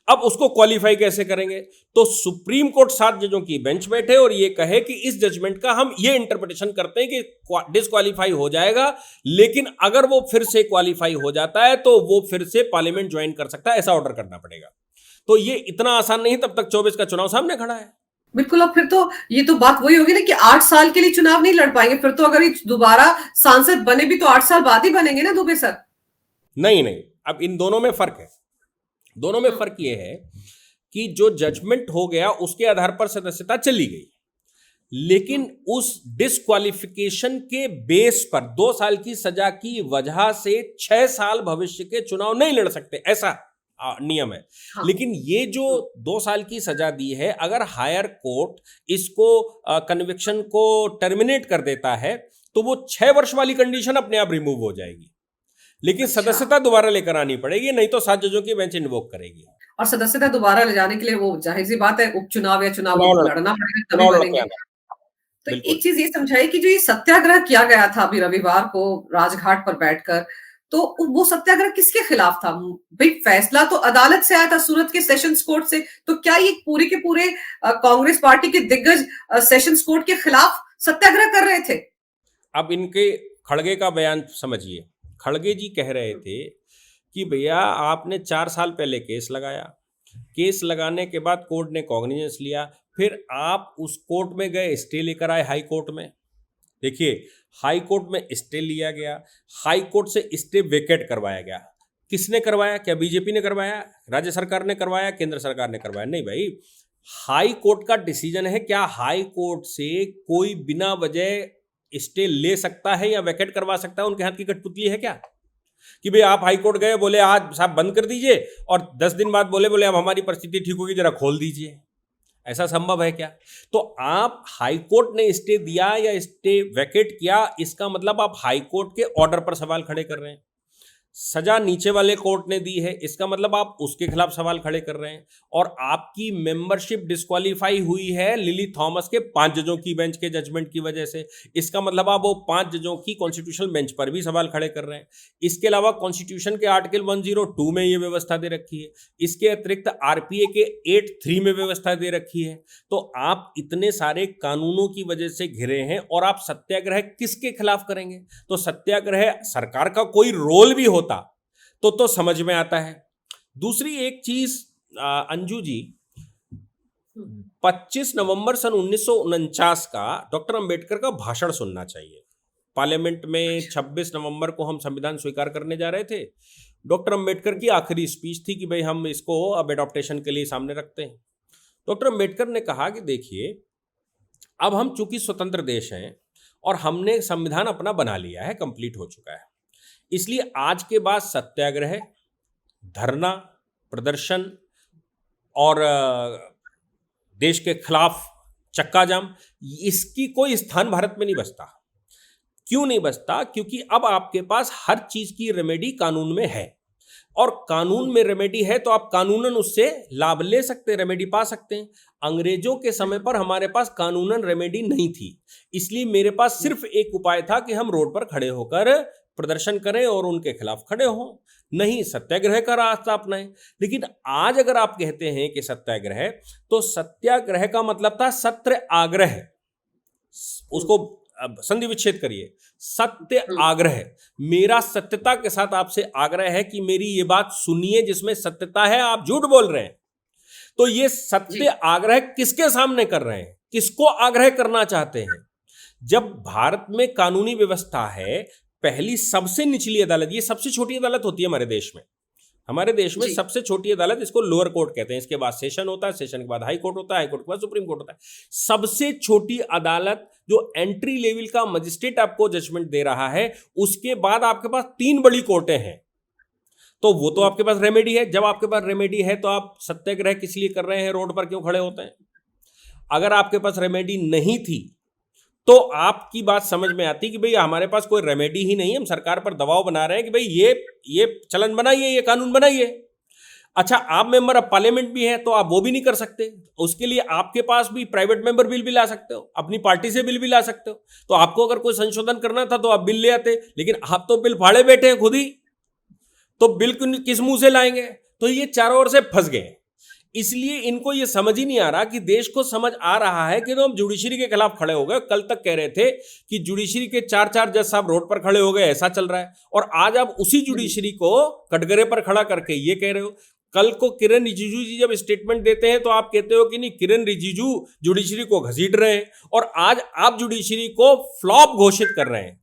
अब उसको क्वालिफाई कैसे करेंगे? तो सुप्रीम कोर्ट 7 जजों की बेंच बैठे और ये कहे कि इस जजमेंट का हम ये इंटरप्रिटेशन करते हैं कि डिस्क्वालीफाई हो जाएगा, लेकिन अगर वो फिर से क्वालिफाई हो जाता है तो वो फिर से पार्लियामेंट ज्वाइन कर सकता है, ऐसा ऑर्डर करना पड़ेगा। तो ये इतना आसान नहीं, तब तक 24 का चुनाव सामने खड़ा है। बिल्कुल। अब फिर तो ये तो बात वही होगी ना कि 8 साल के लिए चुनाव नहीं लड़ पाएंगे। फिर तो अगर ये दोबारा सांसद बने भी तो 8 साल बाद ही बनेंगे ना दुबे सर। नहीं, अब इन दोनों में फर्क है। दोनों में फर्क यह है कि जो जजमेंट हो गया उसके आधार पर सदस्यता चली गई, लेकिन उस डिस्क्वालिफिकेशन के बेस पर 2 साल की सजा की वजह से 6 साल भविष्य के चुनाव नहीं लड़ सकते, ऐसा नियम है। हाँ। लेकिन ये जो 2 साल की सजा दी है, अगर हायर कोर्ट इसको कन्विक्शन को टर्मिनेट कर देता है तो वो 6 वर्ष वाली कंडीशन अपने आप रिमूव हो जाएगी, लेकिन सदस्यता दोबारा लेकर आनी पड़ेगी, नहीं तो 7 जजों की बेंच इन्वोक करेगी। और सदस्यता दोबारा ले जाने के लिए वो जाहिर सी बात है उपचुनाव या चुनाव लड़ना पड़ेगा, तभी बनेंगे। तो एक चीज ये समझाइए कि जो ये सत्याग्रह किया गया था अभी रविवार को राजघाट पर बैठकर, तो वो सत्याग्रह किसके खिलाफ था? भाई फैसला तो अदालत से आया था, सूरत के सेशंस कोर्ट से। तो क्या ये पूरे के पूरे कांग्रेस पार्टी के दिग्गज सेशंस कोर्ट के खिलाफ सत्याग्रह कर रहे थे? अब इनके खड़गे का बयान समझिए। खड़गे जी कह रहे थे कि भैया आपने 4 साल पहले केस लगाया, केस लगाने के बाद कोर्ट ने कॉग्निजेंस लिया, फिर आप उस कोर्ट में गए, स्टे लेकर आए हाई कोर्ट में। देखिए, हाई कोर्ट में स्टे लिया गया, हाई कोर्ट से स्टे वेकेट करवाया गया। किसने करवाया? क्या बीजेपी ने करवाया, राज्य सरकार ने करवाया, केंद्र सरकार ने करवाया? नहीं भाई, हाई कोर्ट का डिसीजन है। क्या हाई कोर्ट से कोई बिना वजह स्टे ले सकता है या वेकेट करवा सकता है? उनके हाथ की कठपुतली है क्या कि भाई आप हाई कोर्ट गए, बोले आज साहब बंद कर दीजिए, और 10 दिन बाद बोले अब हमारी परिस्थिति ठीक होगी, जरा खोल दीजिए? ऐसा संभव है क्या? तो आप हाई कोर्ट ने स्टे दिया या स्टे वेकेट किया, इसका मतलब आप हाई कोर्ट के ऑर्डर पर सवाल खड़े कर रहे हैं। सजा नीचे वाले कोर्ट ने दी है, इसका मतलब आप उसके खिलाफ सवाल खड़े कर रहे हैं। और आपकी मेंबरशिप डिस्क्वालीफाई हुई है लिली थॉमस के 5 जजों की बेंच के जजमेंट की वजह से, इसका मतलब आप वो 5 जजों की कॉन्स्टिट्यूशनल बेंच पर भी सवाल खड़े कर रहे हैं। इसके अलावा कॉन्स्टिट्यूशन के आर्टिकल 102 में ये व्यवस्था दे रखी है, इसके अतिरिक्त आरपीए के 8(3) में व्यवस्था दे रखी है। तो आप इतने सारे कानूनों की वजह से घिरे हैं और आप सत्याग्रह किसके खिलाफ करेंगे? तो सत्याग्रह सरकार का कोई रोल भी होता तो समझ में आता है। दूसरी एक चीज अंजू जी, 25 नवंबर सन 1949 का डॉक्टर अंबेडकर का भाषण सुनना चाहिए। पार्लियामेंट में 26 नवंबर को हम संविधान स्वीकार करने जा रहे थे। डॉक्टर अंबेडकर की आखिरी स्पीच थी कि भाई हम इसको अब एडॉप्टेशन के लिए सामने रखते हैं। डॉक्टर अंबेडकर ने कहा कि देखिए, अब हम चूंकि स्वतंत्र देश हैं और हमने संविधान अपना बना लिया है, कंप्लीट हो चुका है, इसलिए आज के बाद सत्याग्रह, धरना, प्रदर्शन और देश के खिलाफ चक्का जाम, इसकी कोई स्थान भारत में नहीं बचता। क्यों नहीं बचता? क्योंकि अब आपके पास हर चीज की रेमेडी कानून में है, और कानून में रेमेडी है तो आप कानूनन उससे लाभ ले सकते हैं, रेमेडी पा सकते हैं। अंग्रेजों के समय पर हमारे पास कानूनन रेमेडी नहीं थी, इसलिए मेरे पास सिर्फ एक उपाय था कि हम रोड पर खड़े होकर प्रदर्शन करें और उनके खिलाफ खड़े हों, नहीं सत्याग्रह का रास्ता अपनाएं। लेकिन आज अगर आप कहते हैं कि सत्याग्रह, तो सत्याग्रह का मतलब था सत्र आग्रह, उसको अब संधि विच्छेद करिए, सत्य हुँ, आग्रह, मेरा सत्यता के साथ आपसे आग्रह है कि मेरी ये बात सुनिए जिसमें सत्यता है, आप झूठ बोल रहे हैं। तो ये जी, सत्य आग्रह किसके सामने कर रहे हैं, किसको आग्रह करना चाहते हैं? जब भारत में कानूनी व्यवस्था है, पहली सबसे निचली अदालत, ये सबसे छोटी अदालत होती है हमारे देश में। हमारे देश में जी, सबसे छोटी अदालत इसको लोअर कोर्ट कहते हैं, इसके बाद सेशन होता है, सेशन के बाद हाई कोर्ट होता है, हाई कोर्ट के बाद सुप्रीम कोर्ट होता है। सबसे छोटी अदालत जो एंट्री लेवल का मजिस्ट्रेट आपको जजमेंट दे रहा है, उसके बाद आपके पास 3 बड़ी कोर्टें हैं। तो वो तो हुँ, आपके पास रेमेडी है। जब आपके पास रेमेडी है तो आप सत्याग्रह किस लिए कर रहे हैं, रोड पर क्यों खड़े होते हैं? अगर आपके पास रेमेडी नहीं थी तो आपकी बात समझ में आती कि भाई हमारे पास कोई रेमेडी ही नहीं है, हम सरकार पर दबाव बना रहे हैं कि भाई ये चलन बनाइए, ये कानून बनाइए। अच्छा, आप मेंबर ऑफ पार्लियामेंट भी हैं तो आप वो भी नहीं कर सकते। उसके लिए आपके पास भी प्राइवेट मेंबर बिल भी ला सकते हो, अपनी पार्टी से बिल भी ला सकते हो। तो आपको अगर कोई संशोधन करना था तो आप बिल ले आते, लेकिन आप तो बिल फाड़े बैठे हैं खुद ही, तो बिल किस मुंह से लाएंगे? तो ये चारों ओर से फंस गए। इसलिए इनको ये समझ ही नहीं आ रहा कि देश को समझ आ रहा है कि तो हम जुडिशरी के खिलाफ खड़े हो गए। कल तक कह रहे थे कि जुडिशरी के 4 जज साहब रोड पर खड़े हो गए, ऐसा चल रहा है, और आज आप उसी हुँ, जुडिशरी को कटघरे पर खड़ा करके ये कह रहे हो। कल को किरण रिजिजू जी जब स्टेटमेंट देते हैं तो आप कहते हो कि नहीं, किरण रिजिजू जुडिशरी को घसीट रहे हैं, और आज आप जुडिशरी को फ्लॉप घोषित कर रहे हैं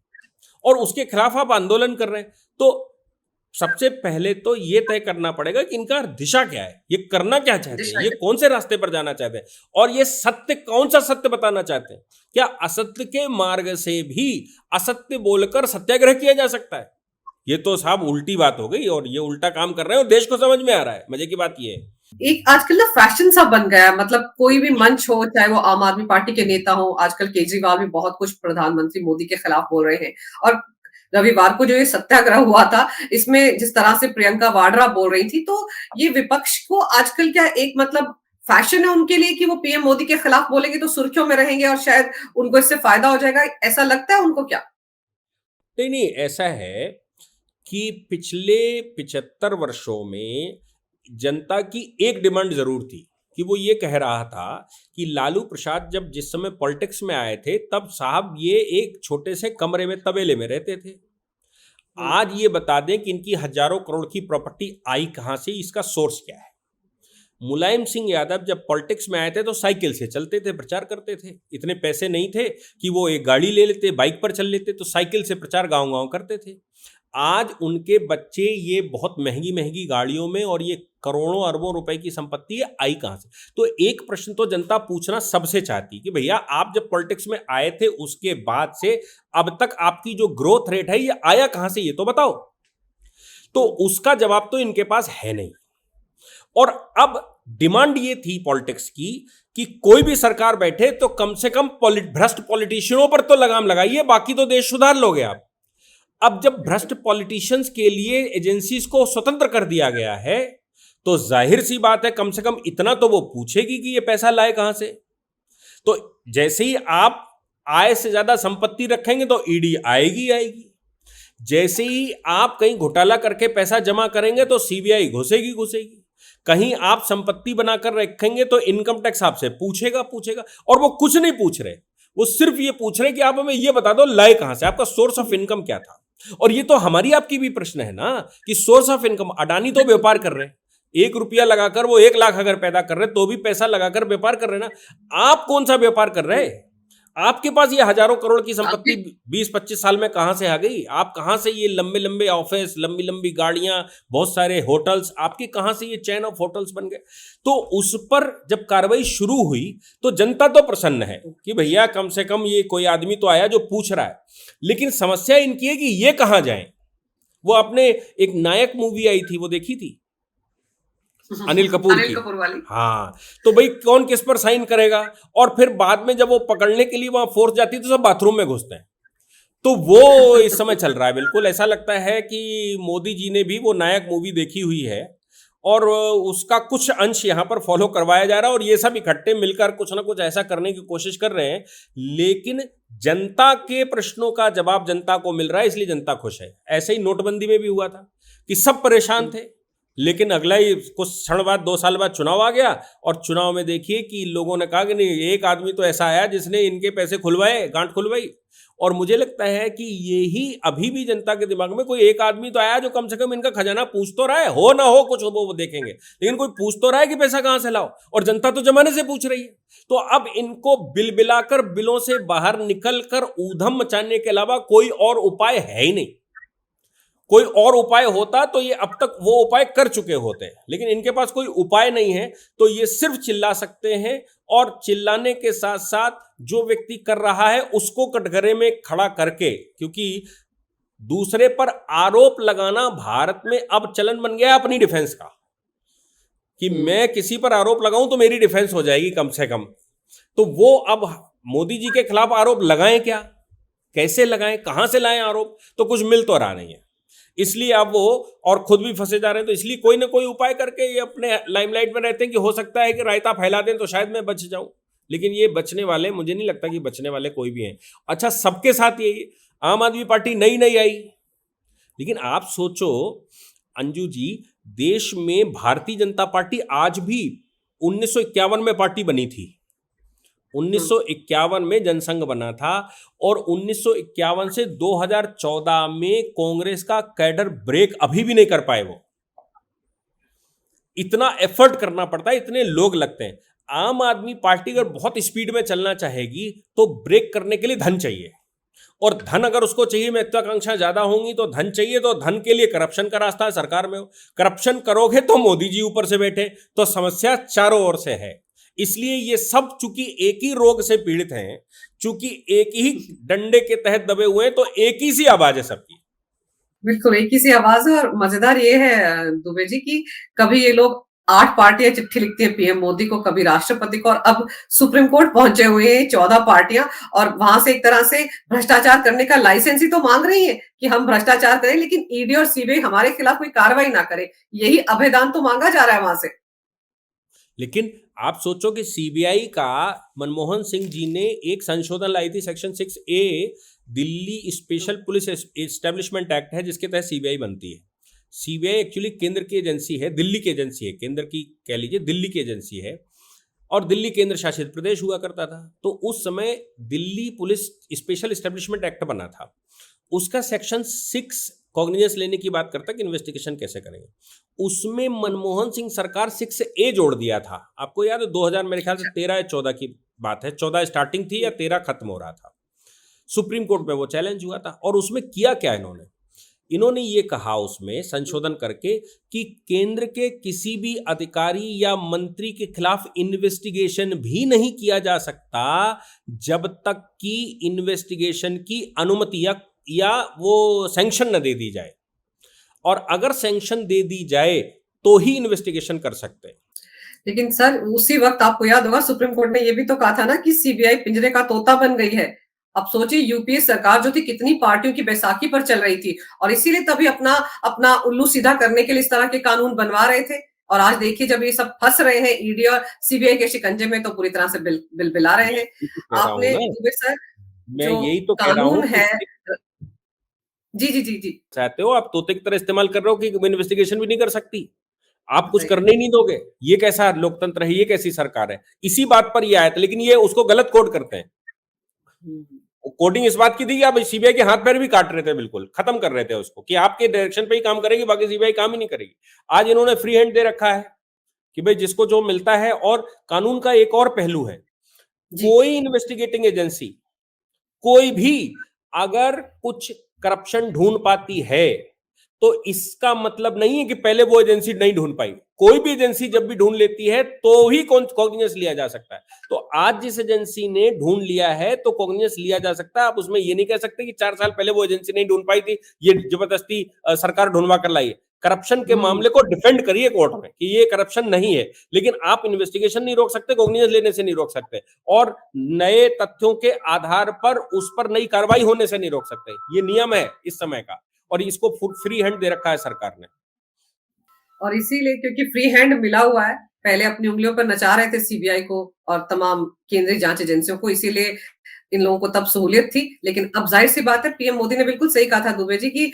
और उसके खिलाफ आप आंदोलन कर रहे हैं। तो सबसे पहले तो ये तय करना पड़ेगा कि इनका दिशा क्या है, ये करना क्या चाहते हैं, दिशा ये क्या कौन से रास्ते पर जाना चाहते हैं, और ये सत्य कौन सा सत्य बताना चाहते हैं। क्या असत्य के मार्ग से भी असत्य बोलकर सत्याग्रह किया जा सकता है? ये तो साहब उल्टी बात हो गई, और ये उल्टा काम कर रहे हैं और देश को समझ में आ रहा है। मजे की बात ये है। एक आजकल ना फैशन सा बन गया है, मतलब कोई भी मंच हो, चाहे वो आम आदमी पार्टी के नेता हो, आजकल केजरीवाल भी बहुत कुछ प्रधानमंत्री मोदी के खिलाफ बोल रहे हैं। और रविवार को जो ये सत्याग्रह हुआ था, इसमें जिस तरह से प्रियंका वाड्रा बोल रही थी, तो ये विपक्ष को आजकल क्या एक मतलब फैशन है उनके लिए कि वो पीएम मोदी के खिलाफ बोलेंगे तो सुर्खियों में रहेंगे और शायद उनको इससे फायदा हो जाएगा, ऐसा लगता है उनको क्या? नहीं नहीं, ऐसा है कि पिछले 75 वर्षों में जनता की एक डिमांड जरूर थी कि वो ये कह रहा था कि लालू प्रसाद जब जिस समय पॉलिटिक्स में आए थे तब साहब ये एक छोटे से कमरे में तबेले में रहते थे। हुँ, आज ये बता दें कि इनकी हजारों करोड़ की प्रॉपर्टी आई कहां से, इसका सोर्स क्या है। मुलायम सिंह यादव जब पॉलिटिक्स में आए थे तो साइकिल से चलते थे, प्रचार करते थे। इतने पैसे नहीं थे कि वो एक गाड़ी ले लेते, बाइक पर चल लेते, तो साइकिल से प्रचार गांव गांव करते थे। आज उनके बच्चे ये बहुत महंगी महंगी गाड़ियों में, और ये करोड़ों अरबों रुपए की संपत्ति है, आई कहां से? तो एक प्रश्न तो जनता पूछना सबसे चाहती कि भैया आप जब पॉलिटिक्स में आए थे उसके बाद से अब तक आपकी जो ग्रोथ रेट है ये आया कहां से, ये तो बताओ। तो हुँ, उसका जवाब तो इनके पास है नहीं। और अब डिमांड ये थी पॉलिटिक्स की कि कोई भी सरकार बैठे तो कम से कम भ्रष्ट पॉलिटिशियनों पर तो लगाम लगाइए, बाकी तो देश सुधार लोगे आप। अब जब बिल्कुल। भ्रष्ट पॉलिटिशियंस के लिए एजेंसीज को स्वतंत्र कर दिया गया है तो जाहिर सी बात है कम से कम इतना तो वो पूछेगी कि ये पैसा लाए कहां से। तो जैसे ही आप आय से ज्यादा संपत्ति रखेंगे तो ईडी आएगी आएगी। जैसे ही आप कहीं घोटाला करके पैसा जमा करेंगे तो सीबीआई घुसेगी घुसेगी। कहीं आप संपत्ति बनाकर रखेंगे तो इनकम टैक्स आपसे पूछेगा पूछेगा। और वो कुछ नहीं पूछ रहे, वो सिर्फ ये पूछ रहे कि आप हमें ये बता दो लाए कहां से, आपका सोर्स ऑफ इनकम क्या था। और ये तो हमारी आपकी भी प्रश्न है ना कि सोर्स ऑफ इनकम, अडानी तो व्यापार कर रहे हैं, 1 रुपया लगाकर वो 1 लाख अगर पैदा कर रहे तो भी पैसा लगाकर व्यापार कर रहे ना। आप कौन सा व्यापार कर रहे हैं? आपके पास ये हजारों करोड़ की संपत्ति आपने 20-25 साल में कहां से आ गई? आप कहां से ये लंबे लंबे ऑफिस, लंबी लंबी गाड़ियां, बहुत सारे होटल्स, आपके कहां से ये चेन ऑफ होटल्स बन गए? तो उस पर जब कार्रवाई शुरू हुई तो जनता तो प्रसन्न है कि भैया कम से कम ये कोई आदमी तो आया जो पूछ रहा है। लेकिन समस्या इनकी है कि ये कहां जाएं। वो अपने एक नायक मूवी आई थी, वो देखी थी अनिल कपूर अनिल की। कपूर वाली। हाँ, तो भाई कौन किस पर साइन करेगा? और फिर बाद में जब वो पकड़ने के लिए वहां फोर्स जाती है तो सब बाथरूम में घुसते हैं। तो वो इस समय चल रहा है। बिल्कुल ऐसा लगता है कि मोदी जी ने भी वो नायक मूवी देखी हुई है और उसका कुछ अंश यहाँ पर फॉलो करवाया जा रहा है, और ये सब इकट्ठे मिलकर कुछ ना कुछ ऐसा करने की कोशिश कर रहे हैं। लेकिन जनता के प्रश्नों का जवाब जनता को मिल रहा है, इसलिए जनता खुश है। ऐसे ही नोटबंदी में भी हुआ था कि सब परेशान थे, लेकिन अगला ही कुछ क्षण बाद, 2 साल बाद चुनाव आ गया, और चुनाव में देखिए कि लोगों ने कहा कि नहीं, एक आदमी तो ऐसा आया जिसने इनके पैसे खुलवाए, गांठ खुलवाई। और मुझे लगता है कि यही अभी भी जनता के दिमाग में, कोई एक आदमी तो आया जो कम से कम इनका खजाना पूछ तो रहा है, हो ना हो कुछ हो वो देखेंगे, लेकिन कोई पूछ तो रहा है कि पैसा कहां से लाओ, और जनता तो जमाने से पूछ रही है। तो अब इनको बिल बिलाकर, बिलों से बाहर निकलकर ऊधम मचाने के अलावा कोई और उपाय है ही नहीं। कोई और उपाय होता तो ये अब तक वो उपाय कर चुके होते, लेकिन इनके पास कोई उपाय नहीं है, तो ये सिर्फ चिल्ला सकते हैं, और चिल्लाने के साथ साथ जो व्यक्ति कर रहा है उसको कटघरे में खड़ा करके, क्योंकि दूसरे पर आरोप लगाना भारत में अब चलन बन गया है अपनी डिफेंस का, कि मैं किसी पर आरोप लगाऊं तो मेरी डिफेंस हो जाएगी कम से कम। तो वो अब मोदी जी के खिलाफ आरोप लगाएं क्या, कैसे लगाएं, कहां से लाएं आरोप, तो कुछ मिल तो रहा नहीं है। इसलिए अब वो, और खुद भी फंसे जा रहे हैं, तो इसलिए कोई ना कोई उपाय करके ये अपने लाइमलाइट में रहते हैं कि हो सकता है कि रायता फैला दें तो शायद मैं बच जाऊं। लेकिन ये बचने वाले, मुझे नहीं लगता कि बचने वाले कोई भी हैं। अच्छा, सबके साथ यही, आम आदमी पार्टी नई नई आई, लेकिन आप सोचो अंजू जी, देश में भारतीय जनता पार्टी आज भी 1951 में पार्टी बनी थी, 1951 में जनसंघ बना था, और 1951 से 2014 में कांग्रेस का कैडर ब्रेक अभी भी नहीं कर पाए। वो इतना एफर्ट करना पड़ता है, इतने लोग लगते हैं। आम आदमी पार्टी अगर बहुत स्पीड में चलना चाहेगी तो ब्रेक करने के लिए धन चाहिए, और धन अगर उसको चाहिए, महत्वाकांक्षा ज्यादा होंगी तो धन चाहिए, तो धन के लिए करप्शन का रास्ता है, सरकार में हो करप्शन करोगे तो मोदी जी ऊपर से बैठे, तो समस्या चारों ओर से है। इसलिए ये सब चूंकि एक ही रोग से पीड़ित हैं, चूंकि एक ही डंडे के तहत दबे हुए हैं, तो एक ही सी आवाज है सबकी। बिल्कुल एक ही सी आवाज है। और मजेदार ये है दुबे जी की, कभी ये लोग 8 पार्टियां चिट्ठी लिखती है पीएम मोदी को, कभी राष्ट्रपति को, और अब सुप्रीम कोर्ट पहुंचे हुए हैं 14 पार्टियां, और वहां से एक तरह से भ्रष्टाचार करने का लाइसेंस ही तो मांग रही है कि हम भ्रष्टाचार करें, लेकिन ईडी और सीबीआई हमारे खिलाफ कोई कार्रवाई ना करे। यही अभयदान तो मांगा जा रहा है वहां से। लेकिन आप सोचो कि सीबीआई का, मनमोहन सिंह जी ने एक संशोधन लाई थी, section 6A, Delhi special police establishment act है जिसके तहत सीबीआई बनती है। सीबीआई एक्चुअली केंद्र की एजेंसी है, दिल्ली की एजेंसी है, केंद्र की कह लीजिए, दिल्ली की एजेंसी है, और दिल्ली केंद्र शासित प्रदेश हुआ करता था। तो उस समय Delhi police special establishment act बना था, उसका सेक्शन 6 कॉग्निजेंस लेने की बात करता है कि इन्वेस्टिगेशन कैसे करेंगे। उसमें मनमोहन सिंह सरकार 6A जोड़ दिया था। आपको याद है 2000 मेरे ख्याल से 13 या 14 की बात है, 14 स्टार्टिंग थी या 13 खत्म हो रहा था। सुप्रीम कोर्ट में वो चैलेंज हुआ था, और उसमें किया क्या इन्होंने, इन्होंने ये कहा उसमें संशोधन करके कि केंद्र के किसी भी अधिकारी या मंत्री के खिलाफ इन्वेस्टिगेशन भी नहीं किया जा सकता जब तक कि इन्वेस्टिगेशन की अनुमति या वो सैंक्शन न दे दी जाए, और अगर सैंक्शन दे दी जाए तो ही इन्वेस्टिगेशन कर सकते हैं। लेकिन सर उसी वक्त आपको याद होगा सुप्रीम कोर्ट ने ये भी तो कहा था ना कि सीबीआई पिंजरे का तोता बन गई है। अब सोचिए यूपीए सरकार जो थी कितनी पार्टियों की बैसाखी पर चल रही थी, और इसीलिए तभी अपना अपना उल्लू सीधा करने के लिए इस तरह के कानून बनवा रहे थे। और आज देखिए जब ये सब फंस रहे हैं ईडी और सीबीआई के शिकंजे में, तो पूरी तरह से बिलबिला रहे हैं। यही तो कह रहा हूं आपने ना, दुबे सर मैं जो यही तो कह रहा हूं कानून कि है, जी जी जी जी, चाहते हो आप तोते की तरह इस्तेमाल कर रहे हो कि इन्वेस्टिगेशन भी नहीं कर सकती, आप कुछ सही, करने ही नहीं दोगे। ये कैसा लोकतंत्र है, ये कैसी सरकार है। इसी बात पर ये आया था, लेकिन ये उसको गलत कोड करते हैं। हम्म, कोडिंग इस बात की थी कि आप सीबीआई के हाथ पैर भी काट रहे थे, बिल्कुल खत्म कर रहे थे उसको, कि आपके डायरेक्शन पे ही काम करेगी, बाकी सीबीआई काम ही नहीं करेगी। आज इन्होंने फ्री हैंड दे रखा है कि भाई जिसको जो मिलता है। और कानून का एक और पहलू है, जी कोई इन्वेस्टिगेटिंग एजेंसी, कोई भी अगर कुछ करप्शन ढूंढ पाती है, तो इसका मतलब नहीं है कि पहले वो एजेंसी नहीं ढूंढ पाई। कोई भी एजेंसी जब भी ढूंढ लेती है तो ही कॉग्निजेंस लिया जा सकता है। तो आज जिस एजेंसी ने ढूंढ लिया है तो कॉग्निजेंस लिया जा सकता है। आप उसमें ये नहीं कह सकते कि 4 साल पहले वो एजेंसी नहीं ढूंढ पाई थी, ये जबरदस्ती सरकार ढूंढवा कर लाई है। करप्शन के हम्म मामले को डिफेंड करिए कोर्ट में कि ये करप्शन नहीं है, लेकिन आप इन्वेस्टिगेशन नहीं रोक सकते, कॉग्निजेंस लेने से नहीं रोक सकते, और नए तथ्यों के आधार पर उस पर नई कार्रवाई होने से नहीं रोक सकते। ये नियम है इस समय का, और इसको फ्री हैंड दे रखा है सरकार ने। और इसीलिए क्योंकि फ्री हैंड मिला हुआ है, पहले अपनी उँगलियों पर नचा रहे थे सीबीआई को और तमाम केंद्रीय जाँच एजेंसियों को, इसीलिए इन लोगों को तब सहूलियत थी। लेकिन अब ज़ाहिर-सी बात है, पीएम मोदी ने बिल्कुल सही कहा था दुबे जी कि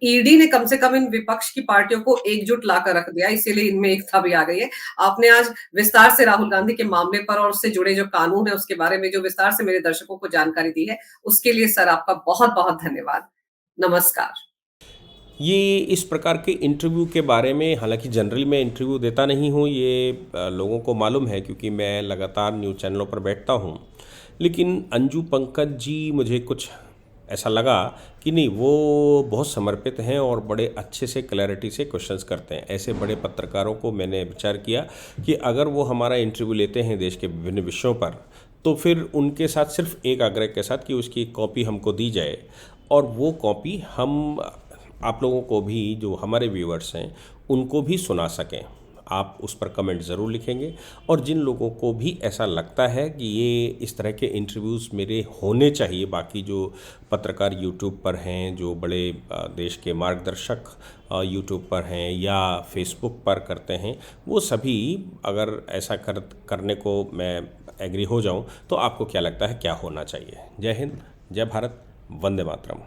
ईडी ने कम से कम इन विपक्ष की पार्टियों को एकजुट लाकर रख दिया, इसीलिए इनमें एकता भी आ गई है। आपने आज विस्तार से राहुल गांधी के मामले पर और उससे जुड़े जो कानून है, उसके बारे में जो विस्तार से मेरे दर्शकों को जानकारी दी है, उसके लिए सर आपका बहुत-बहुत धन्यवाद। नमस्कार। ये इस प्रकार के इंटरव्यू के बारे में, हालांकि जनरली मैं इंटरव्यू देता नहीं हूँ, ये लोगों को मालूम है क्योंकि मैं लगातार न्यूज़ चैनलों पर बैठता हूँ। लेकिन अंजू पंकज जी, मुझे कुछ ऐसा लगा कि नहीं, वो बहुत समर्पित हैं और बड़े अच्छे से क्लैरिटी से क्वेश्चंस करते हैं। ऐसे बड़े पत्रकारों को मैंने विचार किया कि अगर वो हमारा इंटरव्यू लेते हैं देश के विभिन्न विषयों पर, तो फिर उनके साथ सिर्फ एक आग्रह के साथ कि उसकी एक कॉपी हमको दी जाए, और वो कॉपी हम आप लोगों को भी, जो हमारे व्यूअर्स हैं, उनको भी सुना सकें। आप उस पर कमेंट ज़रूर लिखेंगे, और जिन लोगों को भी ऐसा लगता है कि ये इस तरह के इंटरव्यूज़ मेरे होने चाहिए, बाकी जो पत्रकार यूट्यूब पर हैं, जो बड़े देश के मार्गदर्शक यूट्यूब पर हैं या फेसबुक पर करते हैं, वो सभी अगर ऐसा करने को मैं एग्री हो जाऊं, तो आपको क्या लगता है क्या होना चाहिए? जय हिंद, जय भारत, वंदे मातरम।